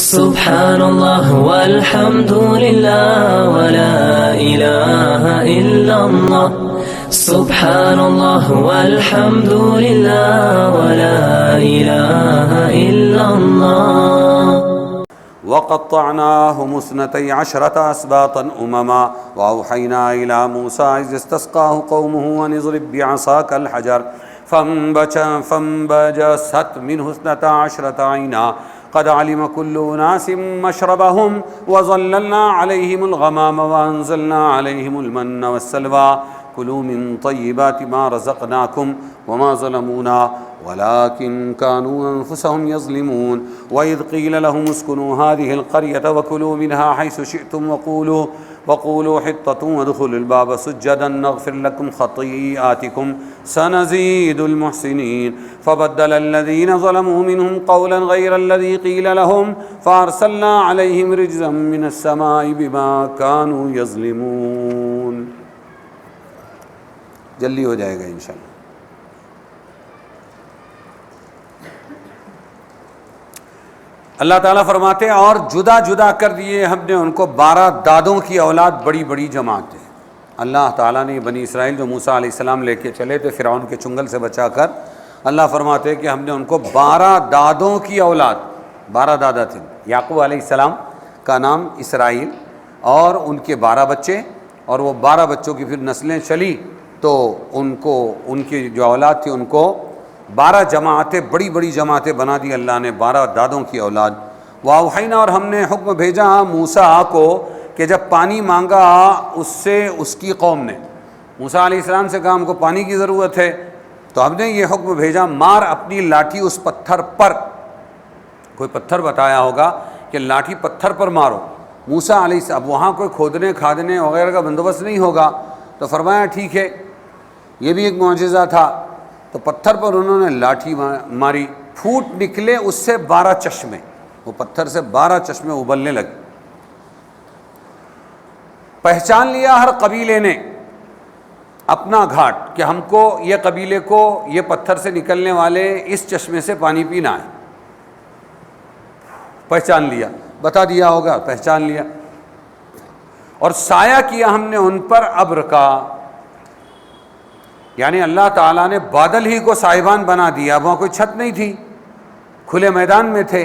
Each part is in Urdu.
سبحان اللہ والحمد للہ ولا الہ الا اللہ سبحان اللہ والحمد للہ ولا الہ الا اللہ. وقطعناهم اثنتي عشرة أسباطا أمما وأوحينا إلى موسى إذ استسقاه قومه أن اضرب بعصاك الحجر فانبجست منه 12 عينا قد علم كل أناس مشربهم وظللنا عليهم الغمام وأنزلنا عليهم المن والسلوى كلوا من طيبات ما رزقناكم وما ظلمونا ولكن كانوا أنفسهم يظلمون وإذ قيل لهم اسكنوا هذه القرية وكلوا منها حيث شئتم وقولوا حطة وادخلوا الباب سجدا نغفر لكم خطيئاتكم سنزيد المحسنين فبدل الذين ظلموا منهم قولا غير الذي قيل لهم فأرسلنا عليهم رجزا من السماء بما كانوا يظلمون. جلدی ہو جائے گا انشاءاللہ. اللہ تعالیٰ فرماتے ہیں اور جدا جدا کر دیے ہم نے ان کو 12 دادوں کی اولاد بڑی بڑی جماعتیں. اللہ تعالیٰ نے بنی اسرائیل جو موسیٰ علیہ السلام لے کے چلے تھے فرعون کے چنگل سے بچا کر، اللہ فرماتے ہیں کہ ہم نے ان کو 12 دادوں کی اولاد، 12 دادا تھے. یعقوب علیہ السلام کا نام اسرائیل اور ان کے 12 بچے، اور وہ 12 بچوں کی پھر نسلیں چلی تو ان کی جو اولاد تھی ان کو 12 جماعتیں، بڑی بڑی جماعتیں بنا دی اللہ نے، 12 دادوں کی اولاد. وَأَوْحَيْنَا اور ہم نے حکم بھیجا موسیٰ کو کہ جب پانی مانگا اس سے اس کی قوم نے، موسیٰ علیہ السلام سے کہا ہم کو پانی کی ضرورت ہے، تو ہم نے یہ حکم بھیجا مار اپنی لاٹھی اس پتھر پر. کوئی پتھر بتایا ہوگا کہ لاٹھی پتھر پر مارو. موسیٰ علیہ السلام، اب وہاں کوئی کھودنے کھادنے وغیرہ کا بندوبست نہیں ہوگا، تو فرمایا ٹھیک ہے، یہ بھی ایک معجزہ تھا. تو پتھر پر انہوں نے لاٹھی ماری، پھوٹ نکلے اس سے 12 چشمے، وہ پتھر سے 12 چشمے ابلنے لگے. پہچان لیا ہر قبیلے نے اپنا گھاٹ کہ ہم کو یہ قبیلے کو یہ پتھر سے نکلنے والے اس چشمے سے پانی پینا ہے. پہچان لیا، بتا دیا ہوگا، پہچان لیا. اور سایہ کیا ہم نے ان پر ابر کا، یعنی اللہ تعالیٰ نے بادل ہی کو سائبان بنا دیا. وہاں کوئی چھت نہیں تھی، کھلے میدان میں تھے،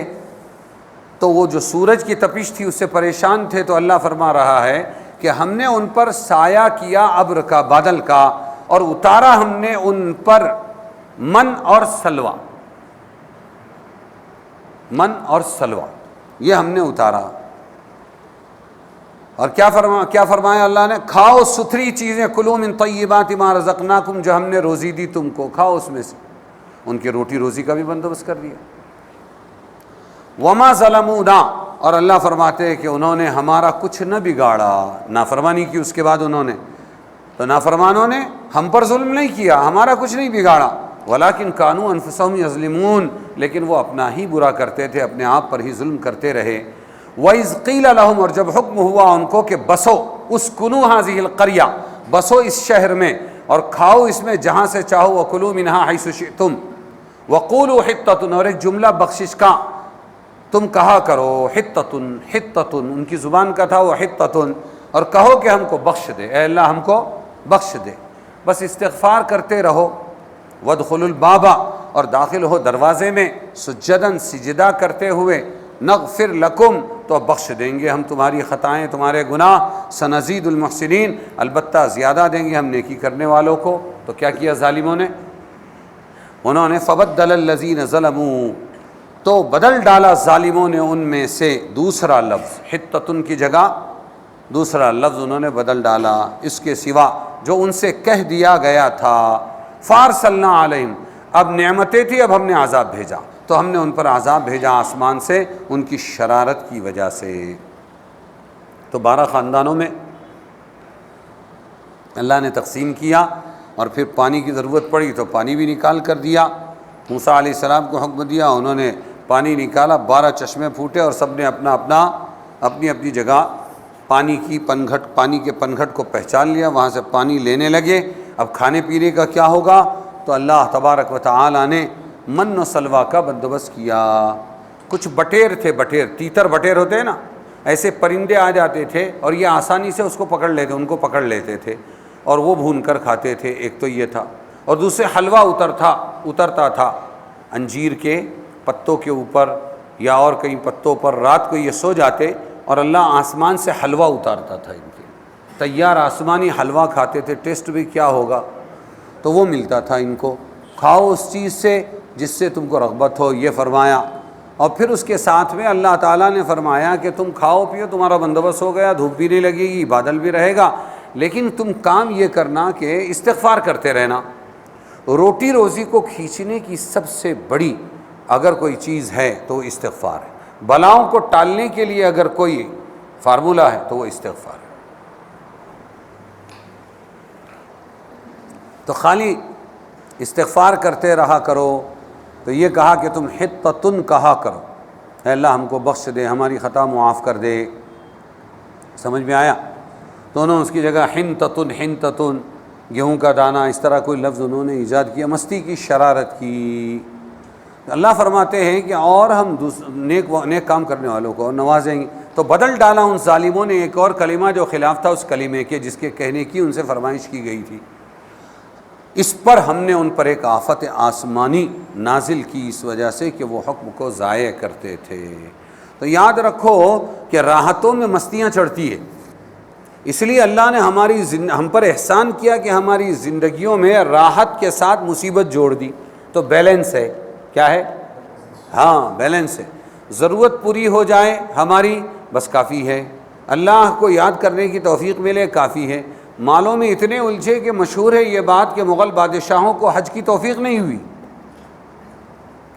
تو وہ جو سورج کی تپش تھی اس سے پریشان تھے. تو اللہ فرما رہا ہے کہ ہم نے ان پر سایہ کیا ابر کا، بادل کا، اور اتارا ہم نے ان پر من اور سلوہ. من اور سلوہ یہ ہم نے اتارا. اور کیا فرمایا اللہ نے؟ کھاؤ ستھری چیزیں، کلوا من طیبات ما رزقناکم، جو ہم نے روزی دی تم کو کھاؤ اس میں سے. ان کے روٹی روزی کا بھی بندوبست کر دیا. وما ظلمونا اور اللہ فرماتے ہیں کہ انہوں نے ہمارا کچھ نہ بگاڑا. نافرمانی کی اس کے بعد انہوں نے، تو نافرمانوں نے ہم پر ظلم نہیں کیا، ہمارا کچھ نہیں بگاڑا. ولکن کانوا انفسہم یظلمون، لیکن وہ اپنا ہی برا کرتے تھے، اپنے آپ پر ہی ظلم کرتے رہے. وَإِذْ قِيلَ لَهُمْ اور جب حکم ہوا ان کو کہ بسو اسکنوا هذه القرية، بسو اس شہر میں اور کھاؤ اس میں جہاں سے چاہو، وَكُلُوا مِنْهَا حَيْثُ شِئْتُمْ وَقُولُوا حِطَّةٌ اور ایک جملہ بخشش کا تم کہا کرو، حِطَّةٌ ان کی زبان کا تھا وہ حِطَّةٌ، اور کہو کہ ہم کو بخش دے، اے اللہ ہم کو بخش دے. بس استغفار کرتے رہو. وَادْخُلُوا الْبَابَ اور داخل ہو دروازے میں، سجداً سجدہ کرتے ہوئے، نغفر لکم تو بخش دیں گے ہم تمہاری خطائیں، تمہارے گناہ. سنزید المحسنین البتہ زیادہ دیں گے ہم نیکی کرنے والوں کو. تو کیا کیا ظالموں نے؟ انہوں نے فبدل الذین ظلموا تو بدل ڈالا ظالموں نے ان میں سے دوسرا لفظ، حطۃ کی جگہ دوسرا لفظ انہوں نے بدل ڈالا اس کے سوا جو ان سے کہہ دیا گیا تھا. فارسلنا علیہم، اب نعمتیں تھی، اب ہم نے عذاب بھیجا، تو ہم نے ان پر عذاب بھیجا آسمان سے ان کی شرارت کی وجہ سے. تو 12 خاندانوں میں اللہ نے تقسیم کیا، اور پھر پانی کی ضرورت پڑی تو پانی بھی نکال کر دیا. موسیٰ علیہ السلام کو حکم دیا، انہوں نے پانی نکالا، 12 چشمے پھوٹے اور سب نے اپنی اپنی جگہ پانی کے پنگھٹ کو پہچان لیا، وہاں سے پانی لینے لگے. اب کھانے پینے کا کیا ہوگا؟ تو اللہ تبارک و تعالی نے من و سلوہ کا بندوبست کیا. کچھ بٹیر تھے، بٹیر تیتر بٹیر ہوتے ہیں نا، ایسے پرندے آ جاتے تھے اور یہ آسانی سے اس کو پکڑ لیتے، ان کو پکڑ لیتے تھے اور وہ بھون کر کھاتے تھے. ایک تو یہ تھا، اور دوسرے حلوہ اترتا تھا انجیر کے پتوں کے اوپر یا اور کئی پتوں پر. رات کو یہ سو جاتے اور اللہ آسمان سے حلوہ اتارتا تھا ان کے، تیار آسمانی حلوہ کھاتے تھے. ٹیسٹ بھی کیا ہوگا، تو وہ ملتا تھا ان کو. کھاؤ اس چیز سے جس سے تم کو رغبت ہو، یہ فرمایا. اور پھر اس کے ساتھ میں اللہ تعالیٰ نے فرمایا کہ تم کھاؤ پیو، تمہارا بندوبست ہو گیا، دھوپ بھی نہیں لگے گی، بادل بھی رہے گا، لیکن تم کام یہ کرنا کہ استغفار کرتے رہنا. روٹی روزی کو کھینچنے کی سب سے بڑی اگر کوئی چیز ہے تو وہ استغفار ہے. بلاؤں کو ٹالنے کے لیے اگر کوئی فارمولہ ہے تو وہ استغفار ہے. تو خالی استغفار کرتے رہا کرو. تو یہ کہا کہ تم حطتن کہا کرو، اے اللہ ہم کو بخش دے، ہماری خطا معاف کر دے. سمجھ میں آیا؟ تو انہوں نے اس کی جگہ حنتتن گیہوں کا دانہ، اس طرح کوئی لفظ انہوں نے ایجاد کیا، مستی کی، شرارت کی. اللہ فرماتے ہیں کہ اور ہم نیک کام کرنے والوں کو نوازیں گے. تو بدل ڈالا ان ظالموں نے ایک اور کلمہ جو خلاف تھا اس کلمے کے جس کے کہنے کی ان سے فرمائش کی گئی تھی. اس پر ہم نے ان پر ایک آفت آسمانی نازل کی اس وجہ سے کہ وہ حکم کو ضائع کرتے تھے. تو یاد رکھو کہ راحتوں میں مستیاں چڑھتی ہے، اس لیے اللہ نے ہم پر احسان کیا کہ ہماری زندگیوں میں راحت کے ساتھ مصیبت جوڑ دی. تو بیلنس ہے. کیا ہے؟ ہاں بیلنس ہے. ضرورت پوری ہو جائے ہماری بس کافی ہے، اللہ کو یاد کرنے کی توفیق ملے کافی ہے. مالوں میں اتنے الجھے کہ مشہور ہے یہ بات کہ مغل بادشاہوں کو حج کی توفیق نہیں ہوئی.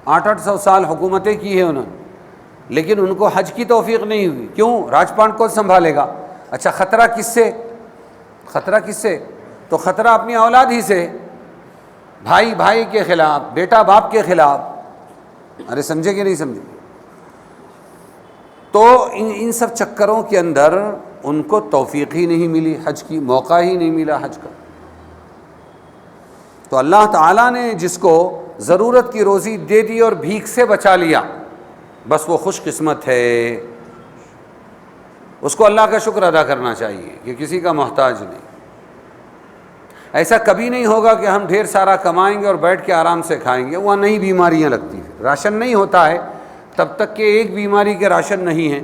800 سال حکومتیں کی ہے انہوں نے، لیکن ان کو حج کی توفیق نہیں ہوئی. کیوں؟ راجپاٹ کون سنبھالے گا؟ اچھا خطرہ کس سے؟ تو خطرہ اپنی اولاد ہی سے، بھائی کے خلاف، بیٹا باپ کے خلاف. ارے سمجھے کہ نہیں سمجھے؟ تو ان سب چکروں کے اندر ان کو توفیق ہی نہیں ملی حج کی، موقع ہی نہیں ملا حج کا. تو اللہ تعالیٰ نے جس کو ضرورت کی روزی دے دی اور بھیک سے بچا لیا، بس وہ خوش قسمت ہے. اس کو اللہ کا شکر ادا کرنا چاہیے کہ کسی کا محتاج نہیں. ایسا کبھی نہیں ہوگا کہ ہم ڈھیر سارا کمائیں گے اور بیٹھ کے آرام سے کھائیں گے، وہاں نہیں بیماریاں لگتی ہیں. راشن نہیں ہوتا ہے تب تک کہ ایک بیماری کے راشن نہیں ہیں.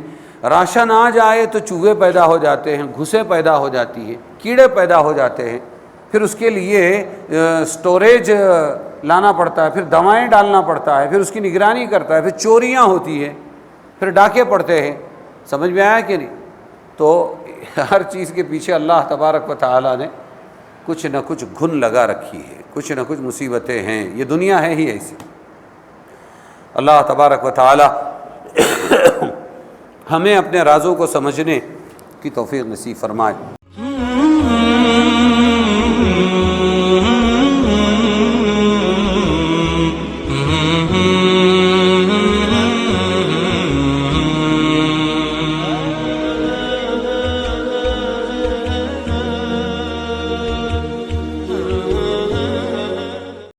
راشن آ جائے تو چوہے پیدا ہو جاتے ہیں، گھسیں پیدا ہو جاتی ہیں، کیڑے پیدا ہو جاتے ہیں. پھر اس کے لیے سٹوریج لانا پڑتا ہے، پھر دوائیں ڈالنا پڑتا ہے، پھر اس کی نگرانی کرتا ہے، پھر چوریاں ہوتی ہیں، پھر ڈاکے پڑتے ہیں. سمجھ میں آیا کہ نہیں؟ تو ہر چیز کے پیچھے اللہ تبارک و تعالیٰ نے کچھ نہ کچھ گھن لگا رکھی ہے، کچھ نہ کچھ مصیبتیں ہیں. یہ دنیا ہے ہی ایسی. اللہ تبارک و تعالیٰ ہمیں اپنے رازوں کو سمجھنے کی توفیق نصیب فرمائے.